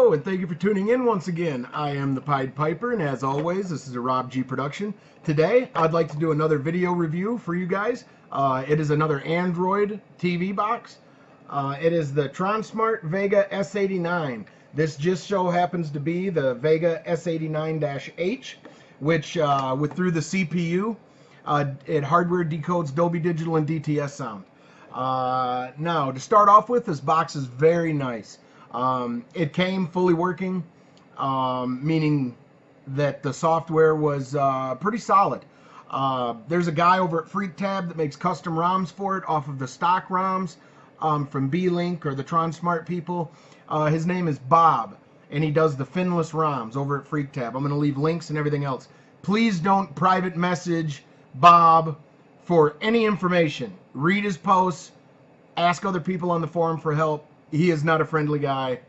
Hello, and thank you for tuning in once again. I am the Pied Piper, and as always, this is a Rob G production. Today, I'd like to do another video review for you guys. It is another Android TV box. It is the tronsmart Vega S89. This just so happens to be the Vega S89-H, which through the CPU, it hardware decodes Dolby Digital and DTS sound. Now, to start off with, this box is very nice. It came fully working, meaning that the software was pretty solid. There's a guy over at FreakTab that makes custom ROMs for it off of the stock ROMs from B-Link or the tronsmart people. His name is Bob, and he does the finless ROMs over at FreakTab. I'm going to leave links and everything else. Please don't private message Bob for any information. Read his posts, ask other people on the forum for help. He is not a friendly guy.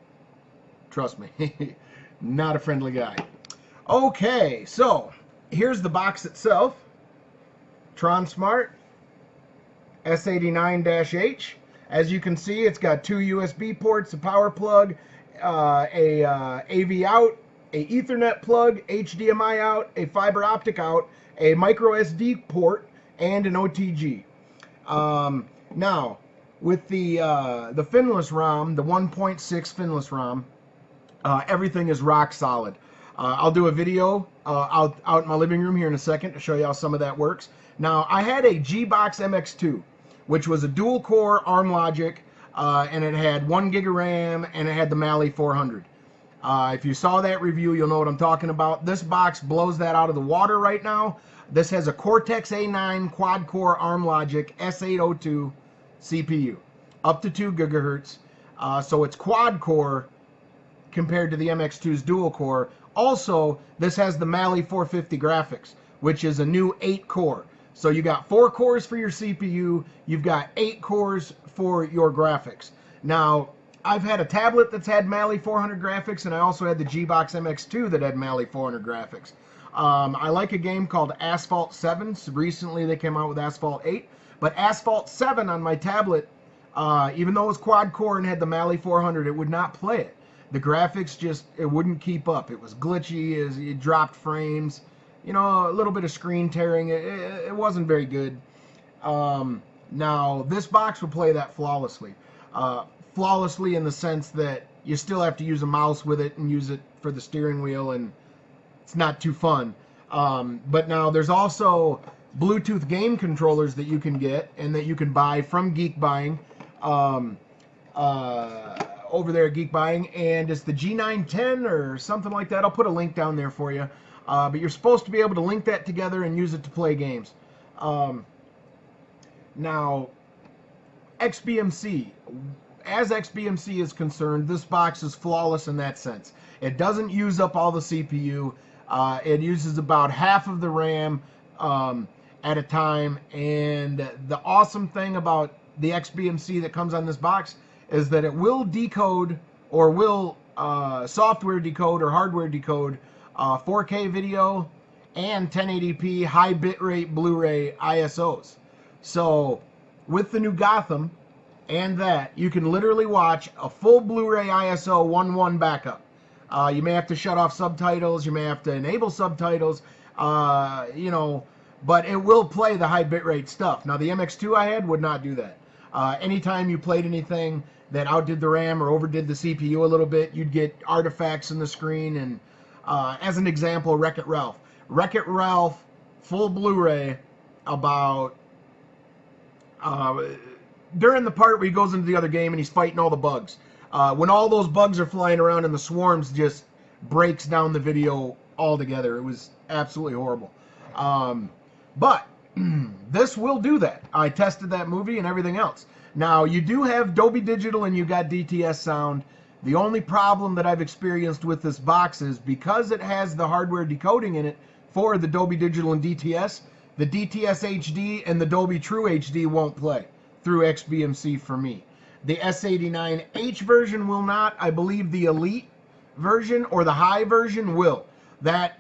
Trust me. Not a friendly guy. Okay, so here's the box itself. tronsmart S89-H. As you can see, it's got two USB ports, a power plug, a AV out, a Ethernet plug, HDMI out, a fiber optic out, a micro SD port, and an OTG. Now, with the finless ROM, the 1.6 finless ROM, everything is rock solid. I'll do a video out in my living room here in a second to show you how some of that works. Now, I had a G-Box MX2, which was a dual-core Amlogic, and it had 1 gig of RAM, and it had the Mali 400. If you saw that review, you'll know what I'm talking about. This box blows that out of the water right now. This has a Cortex A9 quad-core Amlogic S802 CPU, up to 2 gigahertz. So it's quad-core compared to the MX2's dual-core. Also, this has the Mali 450 graphics, which is a new 8-core. So you got 4 cores for your CPU, you've got 8 cores for your graphics. Now, I've had a tablet that's had Mali 400 graphics, and I also had the G-Box MX2 that had Mali 400 graphics. I like a game called Asphalt 7. So recently they came out with Asphalt 8. But Asphalt 7 on my tablet, even though it was quad-core and had the Mali 400, it would not play it. The graphics just, it wouldn't keep up. It was glitchy, it dropped frames, you know, a little bit of screen tearing. It wasn't very good. Now, this box will play that flawlessly. Flawlessly in the sense that you still have to use a mouse with it and use it for the steering wheel, and it's not too fun. But now there's also Bluetooth game controllers that you can get and that you can buy from Geek Buying over there at Geek Buying, and it's the G910 or something like that. I'll put a link down there for you. But you're supposed to be able to link that together and use it to play games. Now, XBMC. As XBMC is concerned, this box is flawless in that sense. It doesn't use up all the CPU. It uses about half of the RAM at a time. And the awesome thing about the XBMC that comes on this box is that it will decode, or will software decode or hardware decode 4K video and 1080p high bitrate Blu-ray ISOs. So with the new Gotham and that, you can literally watch a full Blu-ray ISO 1.1 backup. You may have to shut off subtitles, you may have to enable subtitles, you know, but it will play the high bitrate stuff. Now, the MX2 I had would not do that. Anytime you played anything that outdid the RAM or overdid the CPU a little bit, you'd get artifacts in the screen. And as an example, Wreck-It Ralph. Wreck-It Ralph full Blu-ray, about during the part where he goes into the other game and he's fighting all the bugs. When all those bugs are flying around and the swarms just breaks down the video altogether. It was absolutely horrible. But this will do that. I tested that movie and everything else. Now, you do have Dolby Digital and you got DTS sound. The only problem that I've experienced with this box is because it has the hardware decoding in it for the Dolby Digital and DTS, the DTS HD and the Dolby True HD won't play through XBMC for me. The S89H version will not. I believe the Elite version or the High version will. That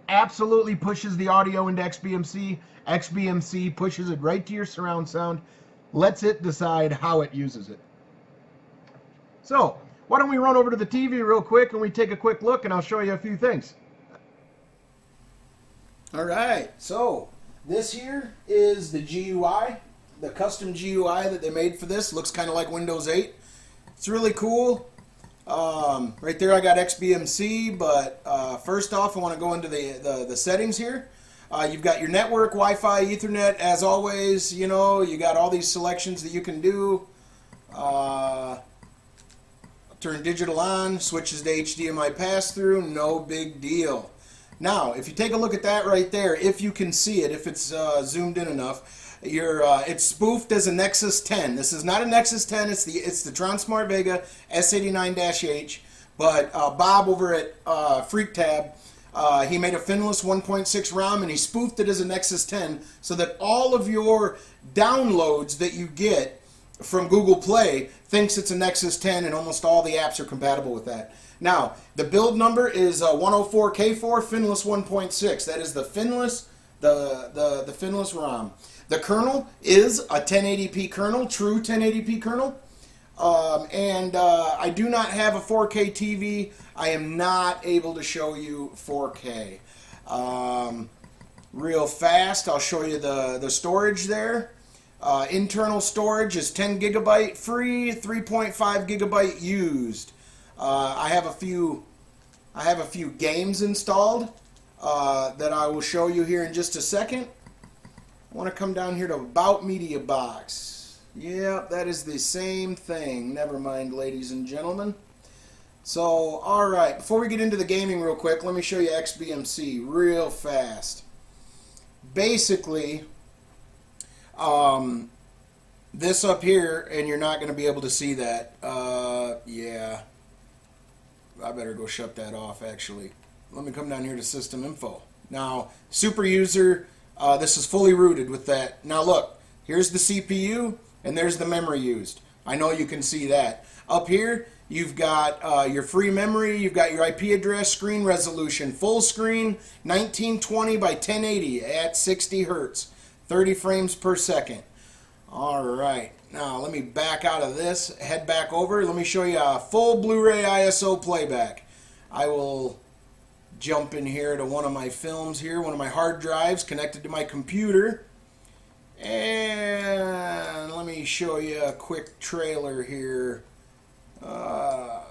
absolutely pushes the audio into XBMC. XBMC pushes it right to your surround sound, lets it decide how it uses it. So, Why don't we run over to the TV real quick and we take a quick look and I'll show you a few things. All right, so this here is the GUI, the custom GUI that they made for this. Looks kind of like Windows 8. It's really cool. Right there I got XBMC, but first off I want to go into the settings here. You've got your network, Wi-Fi, Ethernet, as always. You know, you got all these selections that you can do. Turn digital on, switches to HDMI pass-through, no big deal. Now, if you take a look at that right there, if you can see it, if it's zoomed in enough, it's spoofed as a Nexus 10. This is not a Nexus 10, it's the tronsmart Vega S89-H. But Bob over at FreakTab, he made a finless 1.6 ROM and he spoofed it as a Nexus 10 so that all of your downloads that you get from Google Play thinks it's a Nexus 10, and almost all the apps are compatible with that. Now, the build number is 104K4 finless 1.6. That is the finless, the finless ROM. The kernel is a 1080p kernel, true 1080p kernel. I do not have a 4K TV. I am not able to show you 4K. Real fast, I'll show you the storage there. Internal storage is 10 gigabyte free, 3.5 gigabyte used. I have a few games installed that I will show you here in just a second. I want to come down here to About Media Box. Yeah, that is the same thing. Never mind, ladies and gentlemen. So, alright, before we get into the gaming real quick, let me show you XBMC real fast. Basically, this up here, and you're not going to be able to see that. Yeah. I better go shut that off, actually. Let me come down here to System Info. Now, Super User, this is fully rooted with that. Now look, here's the CPU, and there's the memory used. I know you can see that. Up here, you've got your free memory, you've got your IP address, screen resolution, full screen, 1920 by 1080 at 60 hertz, 30 frames per second. Alright, now let me back out of this, head back over, let me show you a full Blu-ray ISO playback. I will jump in here to one of my films here, one of my hard drives connected to my computer. And let me show you a quick trailer here. Alright.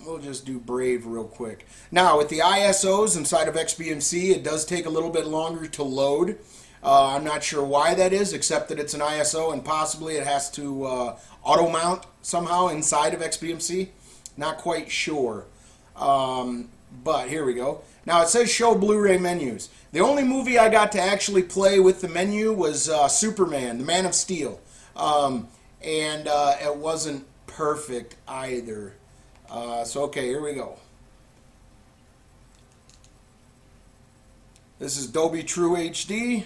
We'll just do Brave real quick. Now, with the ISOs inside of XBMC, it does take a little bit longer to load. I'm not sure why that is, except that it's an ISO and possibly it has to auto-mount somehow inside of XBMC. Not quite sure. But here we go. Now, it says show Blu-ray menus. The only movie I got to actually play with the menu was Superman, the Man of Steel. It wasn't perfect either. Okay, here we go. This is Dolby True HD.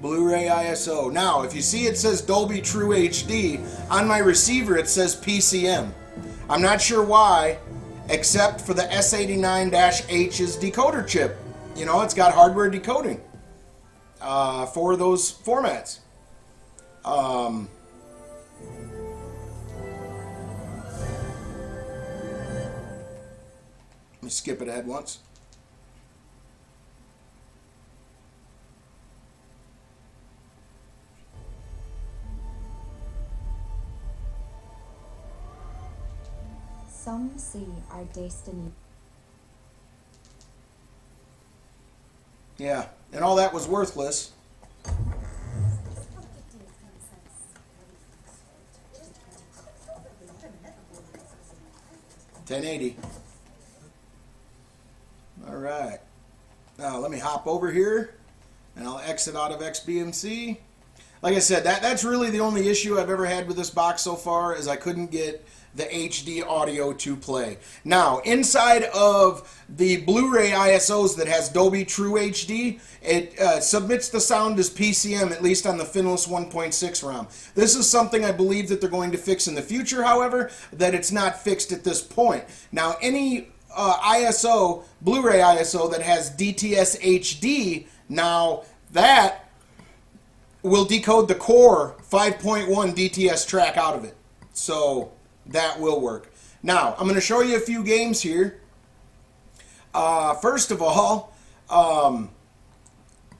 Blu-ray ISO. Now, if you see it says Dolby True HD, on my receiver it says PCM. I'm not sure why, except for the S89-H's decoder chip. You know, it's got hardware decoding for those formats. Let me skip it ahead once. Some see our destiny. Yeah, and all that was worthless. 1080. All right. Now let me hop over here and I'll exit out of XBMC. Like I said, that's really the only issue I've ever had with this box so far, is I couldn't get the HD audio to play. Now, inside of the Blu-ray ISOs that has Dolby True HD, it submits the sound as PCM, at least on the finless 1.6 ROM. This is something I believe that they're going to fix in the future, however, that it's not fixed at this point. Now, any ISO, Blu-ray ISO that has DTS HD, now that will decode the core 5.1 DTS track out of it. So that will work. Now, I'm going to show you a few games here. First of all,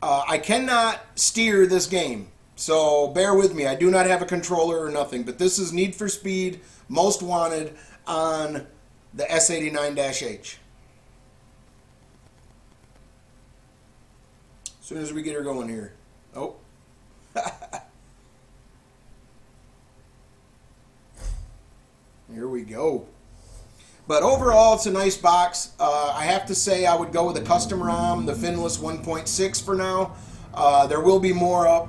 I cannot steer this game. So bear with me. I do not have a controller or nothing. But this is Need for Speed Most Wanted on the S89-H. As soon as we get her going here. Oh. Here we go. But overall, it's a nice box. I have to say I would go with a custom ROM, the Finless 1.6 for now. There will be more up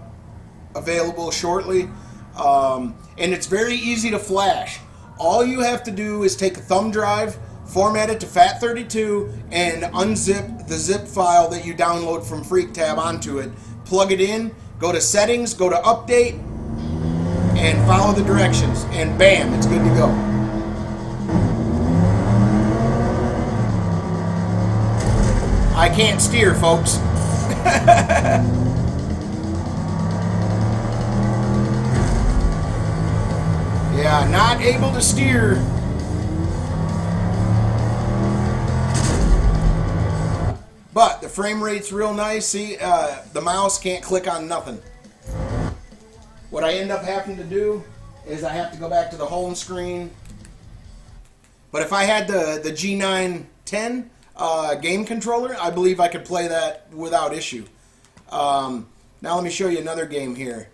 available shortly. And it's very easy to flash. All you have to do is take a thumb drive, format it to FAT32, and unzip the zip file that you download from FreakTab onto it. Plug it in, go to Settings, go to Update, and follow the directions. And bam, it's good to go. I can't steer, folks. Yeah, not able to steer. But the frame rate's real nice. See, the mouse can't click on nothing. What I end up having to do is I have to go back to the home screen. But if I had the G910 game controller, I believe I could play that without issue. Now let me show you another game here.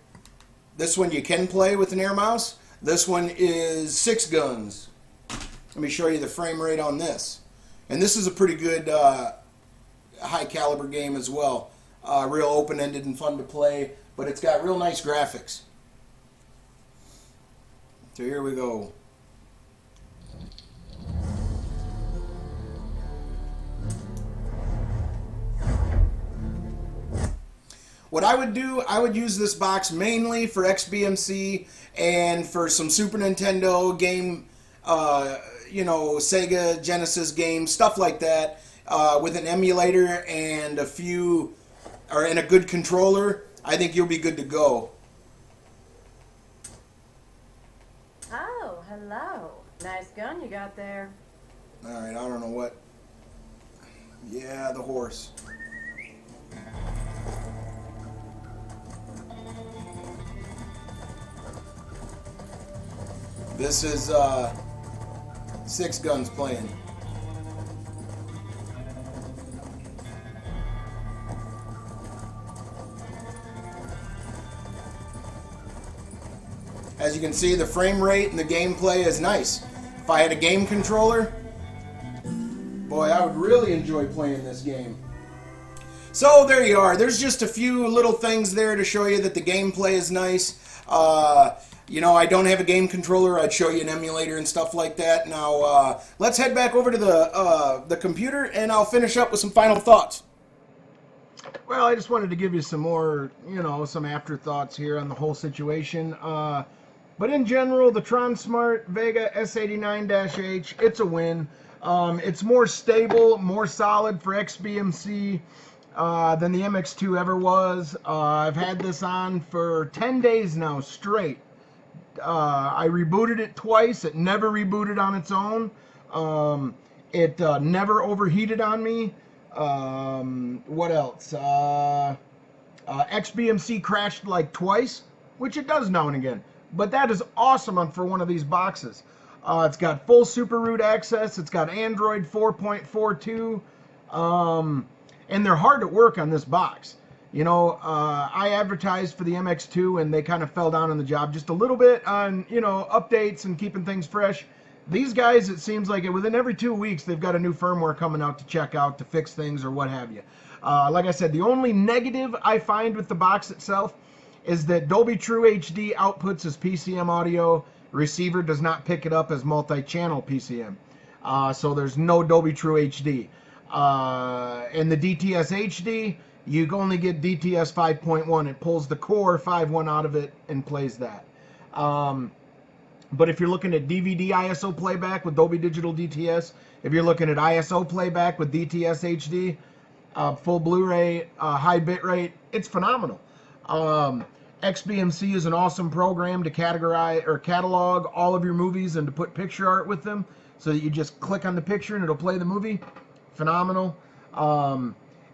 This one you can play with an air mouse. This one is 6 guns. Let me show you the frame rate on this. And this is a pretty good high caliber game as well. Real open-ended and fun to play, but it's got real nice graphics. So here we go. What I would do, I would use this box mainly for XBMC and for some Super Nintendo game, you know, Sega Genesis games, stuff like that, with an emulator and a few, or and a good controller. I think you'll be good to go. Oh, hello. Nice gun you got there. All right, I don't know what. Yeah, the horse. This is 6 guns playing. As you can see, the frame rate and the gameplay is nice. If I had a game controller, boy, I would really enjoy playing this game. So there you are. There's just a few little things there to show you that the gameplay is nice. You know, I don't have a game controller. I'd show you an emulator and stuff like that. Now, let's head back over to the computer, and I'll finish up with some final thoughts. Well, I just wanted to give you some more, you know, some afterthoughts here on the whole situation. But in general, the tronsmart Vega S89-H, it's a win. It's more stable, more solid for XBMC than the MX2 ever was. I've had this on for 10 days now straight. I rebooted it twice. It never rebooted on its own. It never overheated on me. What else? XBMC crashed like twice, which it does now and again. But that is awesome for one of these boxes. It's got full super root access. It's got Android 4.42. And they're hard to work on this box. You know, I advertised for the MX2 and they kind of fell down on the job just a little bit on, you know, updates and keeping things fresh. These guys, it seems like within every 2 weeks, they've got a new firmware coming out to check out, to fix things or what have you. Like I said, the only negative I find with the box itself is that Dolby True HD outputs as PCM audio. Receiver does not pick it up as multi-channel PCM. So there's no Dolby True HD. And the DTS HD, you only get DTS 5.1. It pulls the core 5.1 out of it and plays that. But if you're looking at DVD ISO playback with Dolby Digital DTS, if you're looking at ISO playback with DTS HD, full Blu-ray, high bit rate, it's phenomenal. XBMC is an awesome program to categorize or catalog all of your movies and to put picture art with them, so that you just click on the picture and it'll play the movie. Phenomenal.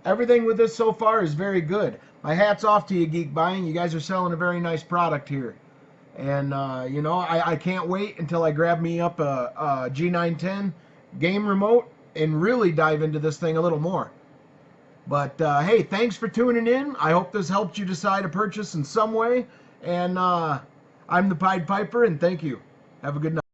Everything with this so far is very good. My hat's off to you, Geek Buying. You guys are selling a very nice product here. And, you know, I can't wait until I grab me up a G910 game remote and really dive into this thing a little more. But, hey, thanks for tuning in. I hope this helped you decide a purchase in some way. And I'm the Pied Piper, and thank you. Have a good night.